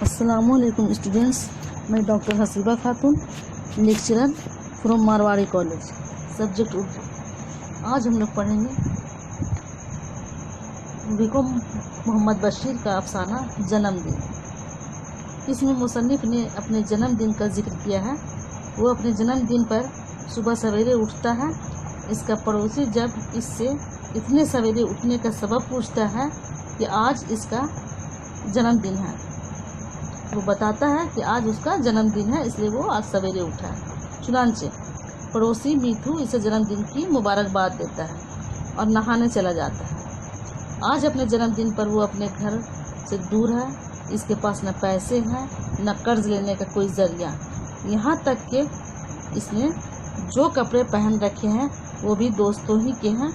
अस्सलामुअलैकुम स्टूडेंट्स, मैं doctor Haseeba Khatoon, lecturer from Marwari college, subject Urdu. आज हम लोग पढ़ेंगे बिको मोहम्मद बशीर का अफसाना जन्मदिन। इसमें मुसन्निफ ने अपने जन्मदिन का जिक्र किया है। वो अपने जन्मदिन पर सुबह सवेरे उठता है। इसका पड़ोसी जब इससे इतने सवेरे उठने का सबब पूछता है कि आज इसका जन्मदिन है, वो बताता है कि आज उसका जन्मदिन है, इसलिए वो आज सवेरे उठा है। चुनांचे पड़ोसी मीठू इसे जन्मदिन की मुबारकबाद देता है और नहाने चला जाता है। आज अपने जन्मदिन पर वो अपने घर से दूर है। इसके पास न पैसे हैं न कर्ज लेने का कोई जरिया। यहाँ तक कि इसने जो कपड़े पहन रखे हैं वो भी दोस्तों ही के हैं।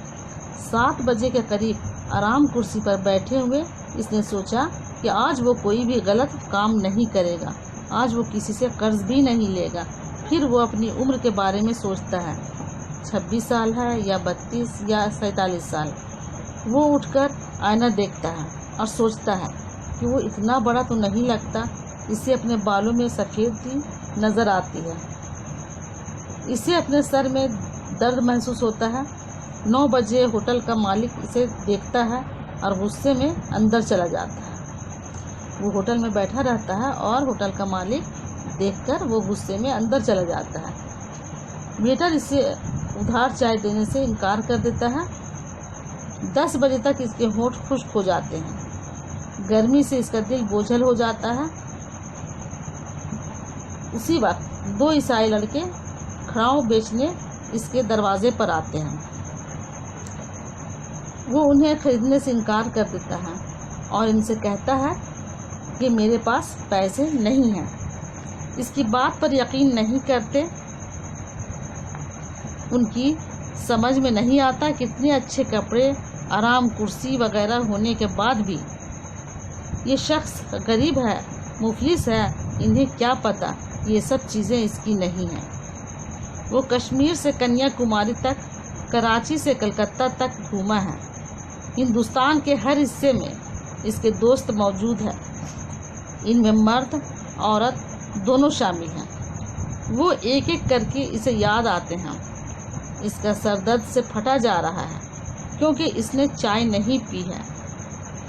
7 बजे के करीब आराम कुर्सी पर बैठे हुए इसने सोचा कि आज वो कोई भी गलत काम नहीं करेगा, आज वो किसी से कर्ज भी नहीं लेगा। फिर वो अपनी उम्र के बारे में सोचता है, 26 साल है या 32 या 47 साल। वो उठकर आईना देखता है और सोचता है कि वो इतना बड़ा तो नहीं लगता। इसे अपने बालों में सफ़ेदी नज़र आती है। इसे अपने सर में दर्द महसूस होता है। 9 बजे होटल का मालिक इसे देखता है और गुस्से में अंदर चला जाता है। वो होटल में बैठा रहता है और होटल का मालिक देखकर वो गुस्से में अंदर चला जाता है। वेटर इसे उधार चाय देने से इनकार कर देता है। 10 बजे तक इसके होंठ खुश्क हो जाते हैं। गर्मी से इसका दिल बोझल हो जाता है। उसी वक्त 2 ईसाई लड़के खड़ाऊ बेचने इसके दरवाजे पर आते हैं। वो उन्हें खरीदने से इनकार कर देता है और इनसे कहता है कि मेरे पास पैसे नहीं हैं। इसकी बात पर यकीन नहीं करते। उनकी समझ में नहीं आता कितने अच्छे कपड़े, आराम कुर्सी वगैरह होने के बाद भी ये शख्स गरीब है, मुफलिस है। इन्हें क्या पता ये सब चीज़ें इसकी नहीं हैं। वो कश्मीर से कन्याकुमारी तक, कराची से कलकत्ता तक घूमा है। हिंदुस्तान के हर हिस्से में इसके दोस्त मौजूद हैं। इनमें मर्द औरत दोनों शामिल हैं। वो एक एक करके इसे याद आते हैं। इसका सरदर्द से फटा जा रहा है क्योंकि इसने चाय नहीं पी है।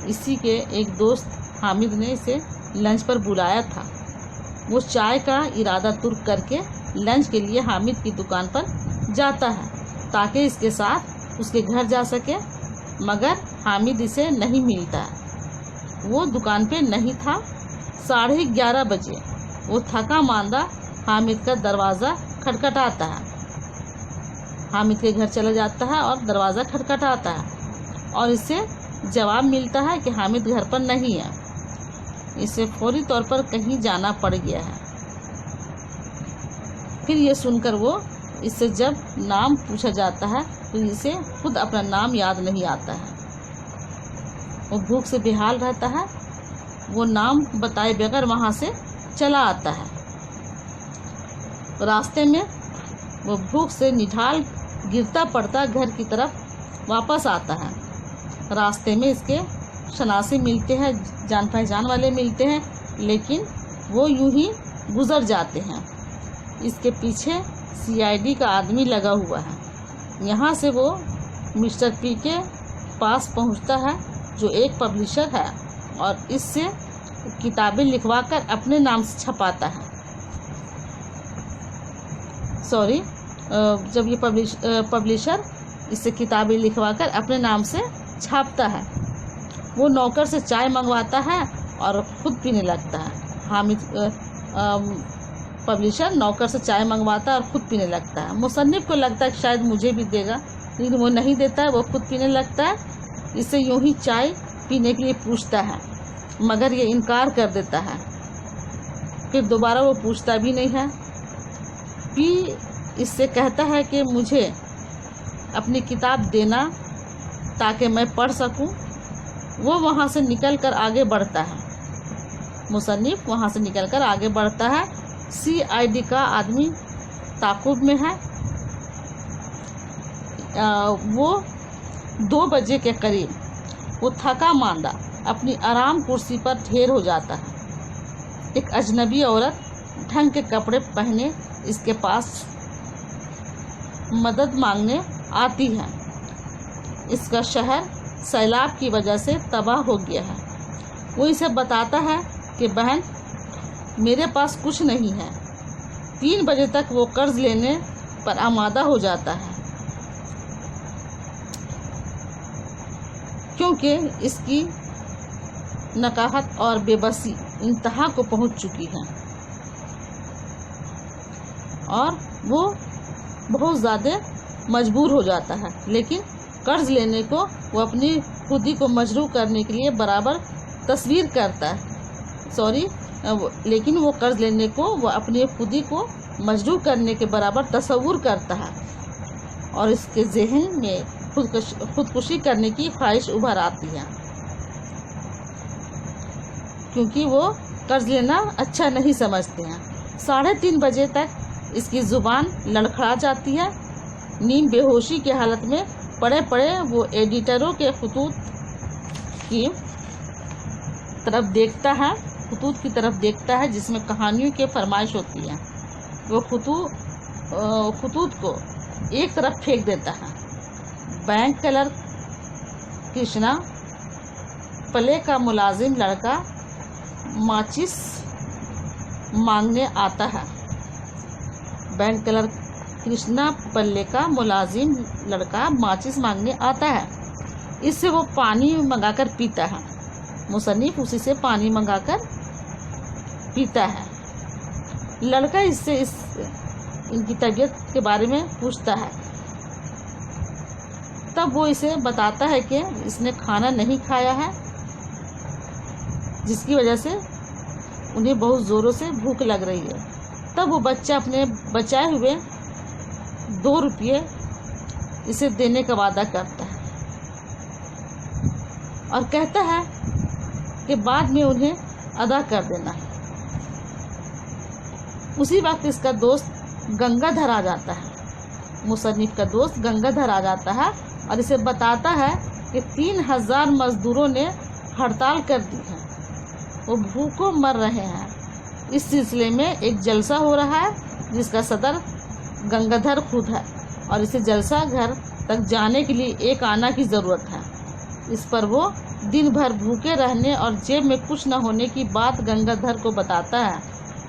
इसी के एक दोस्त हामिद ने इसे लंच पर बुलाया था। वो चाय का इरादा तुर्क करके लंच के लिए हामिद की दुकान पर जाता है ताकि इसके साथ उसके घर जा सके, मगर हामिद इसे नहीं मिलता है। वो दुकान पे नहीं था। 11:30 बजे वो थका मांदा हामिद का दरवाज़ा खटखटाता है। हामिद के घर चला जाता है और दरवाज़ा खटखटाता है और इससे जवाब मिलता है कि हामिद घर पर नहीं है। इसे फौरी तौर पर कहीं जाना पड़ गया है। फिर ये सुनकर वो इससे जब नाम पूछा जाता है तो इसे खुद अपना नाम याद नहीं आता है। वो भूख से बेहाल रहता है। वो नाम बताए बगैर वहाँ से चला आता है। रास्ते में वो भूख से निढाल गिरता पड़ता घर की तरफ वापस आता है। रास्ते में इसके शनासी मिलते हैं, जान पहचान वाले मिलते हैं, लेकिन वो यूं ही गुजर जाते हैं। इसके पीछे CID का आदमी लगा हुआ है। यहाँ से वो मिस्टर P के पास पहुँचता है जो एक पब्लिशर है और इससे किताबें लिखवाकर अपने नाम से छपाता है। जब ये पब्लिशर इससे किताबें लिखवाकर अपने नाम से छापता है। वो नौकर से चाय मंगवाता है और खुद पीने लगता है। हामिद पब्लिशर नौकर से चाय मंगवाता है और खुद पीने लगता है। मुसन्निफ को लगता है कि शायद मुझे भी देगा, लेकिन वो नहीं देता है। वो खुद पीने लगता है। इससे यूं ही चाय पीने के लिए पूछता है, मगर ये इनकार कर देता है। फिर दोबारा वो पूछता भी नहीं है। पी इससे कहता है कि मुझे अपनी किताब देना ताकि मैं पढ़ सकूं। वो वहाँ से निकलकर आगे बढ़ता है। मुसन्निफ वहाँ से निकलकर आगे बढ़ता है। CID का आदमी ताकुब में है। वो 2 बजे के करीब वो थका मांदा अपनी आराम कुर्सी पर ढेर हो जाता है। एक अजनबी औरत ढंग के कपड़े पहने इसके पास मदद मांगने आती है। इसका शहर सैलाब की वजह से तबाह हो गया है। वो इसे बताता है कि बहन, मेरे पास कुछ नहीं है। 3 बजे तक वो कर्ज लेने पर आमादा हो जाता है, क्योंकि इसकी नकाहत और बेबसी इंतहा को पहुंच चुकी है और वो बहुत ज़्यादा मजबूर हो जाता है। लेकिन कर्ज लेने को वो अपनी खुदी को मजरूह करने के लिए बराबर तस्वीर करता है। लेकिन वो कर्ज लेने को वो अपनी खुदी को मजरूह करने के बराबर तस्वुर करता है और इसके ज़हन में खुदकुशी करने की ख्वाहिश उभर आती है, क्योंकि वो कर्ज लेना अच्छा नहीं समझते हैं। 3:30 बजे तक इसकी ज़ुबान लड़खड़ा जाती है। नीम बेहोशी की हालत में पड़े पड़े वो एडिटरों के खतूत की तरफ देखता है जिसमें कहानियों की फरमाइश होती है। वो खतूत को एक तरफ फेंक देता है। बैंक क्लर्क कृष्णा पल्ले का मुलाजिम लड़का माचिस मांगने आता है। बैंक क्लर्क कृष्णा पल्ले का मुलाजिम लड़का माचिस मांगने आता है। इससे वो पानी मंगाकर पीता है। मुसन्निफ उसी से पानी मंगाकर पीता है। लड़का इससे इनकी तबीयत के बारे में पूछता है। तब वो इसे बताता है कि इसने खाना नहीं खाया है, जिसकी वजह से उन्हें बहुत ज़ोरों से भूख लग रही है। तब वो बच्चा अपने बचाए हुए 2 रुपये इसे देने का वादा करता है और कहता है कि बाद में उन्हें अदा कर देना है। उसी वक्त इसका दोस्त गंगाधर आ जाता है। मुसन्निफ का दोस्त गंगाधर आ जाता है और इसे बताता है कि 3000 मजदूरों ने हड़ताल कर दी है, वो भूखों मर रहे हैं। इस सिलसिले में एक जलसा हो रहा है जिसका सदर गंगाधर खुद है और इसे जलसा घर तक जाने के लिए 1 आना की ज़रूरत है। इस पर वो दिन भर भूखे रहने और जेब में कुछ न होने की बात गंगाधर को बताता है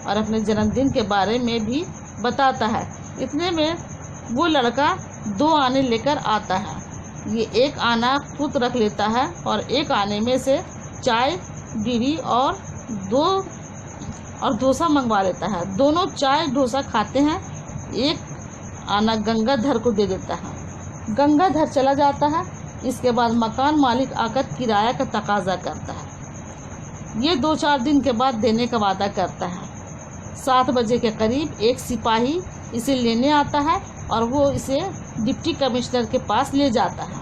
और अपने जन्मदिन के बारे में भी बताता है। इतने में वो लड़का 2 आने लेकर आता है। ये 1 आना खुद रख लेता है और 1 आने में से चाय, बीड़ी और डोसा मंगवा लेता है। दोनों चाय डोसा खाते हैं। 1 आना गंगाधर को दे देता है। गंगाधर चला जाता है। इसके बाद मकान मालिक आकर किराया का तकाजा करता है। ये 2-4 दिन के बाद देने का वादा करता है। 7 बजे के करीब एक सिपाही इसे लेने आता है और वो इसे डिप्टी कमिश्नर के पास ले जाता है।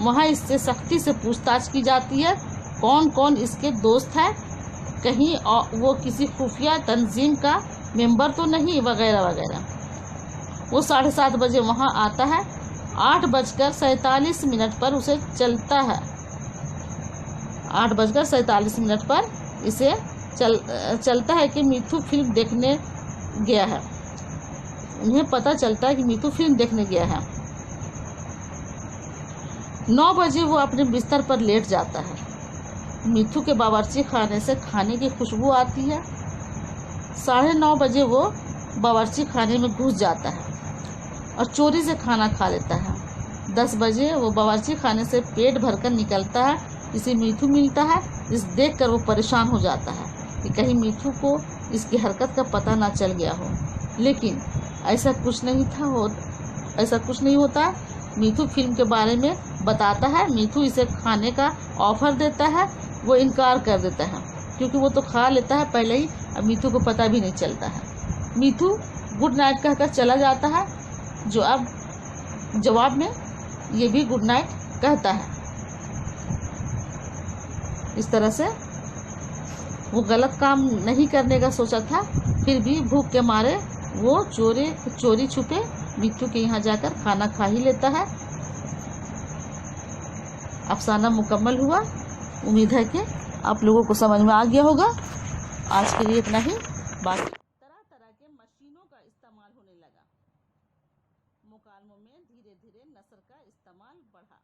वहाँ इससे सख्ती से पूछताछ की जाती है, कौन कौन इसके दोस्त हैं, कहीं वो किसी खुफिया तंजीम का मेंबर तो नहीं, वगैरह वगैरह। वो 7:30 बजे वहाँ आता है। 8:47 पर उसे चलता है। 8:47 पर इसे चलता है कि मीठू फिल्म देखने गया है। उन्हें पता चलता है कि मीठू फिल्म देखने गया है। 9 बजे वो अपने बिस्तर पर लेट जाता है। मीठू के बावर्ची खाने से खाने की खुशबू आती है। 9:30 बजे वो बावर्ची खाने में घुस जाता है और चोरी से खाना खा लेता है। 10 बजे वो बावर्ची खाने से पेट भरकर निकलता है। इसे मीठू मिलता है, जिस देखकर वो परेशान हो जाता है कि कहीं मीठू को इसकी हरकत का पता ना चल गया हो। लेकिन ऐसा कुछ नहीं होता। मीठू फिल्म के बारे में बताता है। मीठू इसे खाने का ऑफर देता है। वो इनकार कर देता है क्योंकि वो तो खा लेता है पहले ही। अब मीठू को पता भी नहीं चलता है। मीठू गुड नाइट कहकर चला जाता है, जो अब जवाब में ये भी गुड नाइट कहता है। इस तरह से वो गलत काम नहीं करने का सोचा था, फिर भी भूख के मारे वो चोरी छुपे मीठू के यहाँ जाकर खाना खा ही लेता है। अफसाना मुकम्मल हुआ। उम्मीद है कि आप लोगों को समझ में आ गया होगा। آج کے لیے اتنا ہی. باقی طرح طرح کے مشینوں کا استعمال ہونے لگا. مکالموں میں دھیرے دھیرے نثر کا استعمال بڑھا.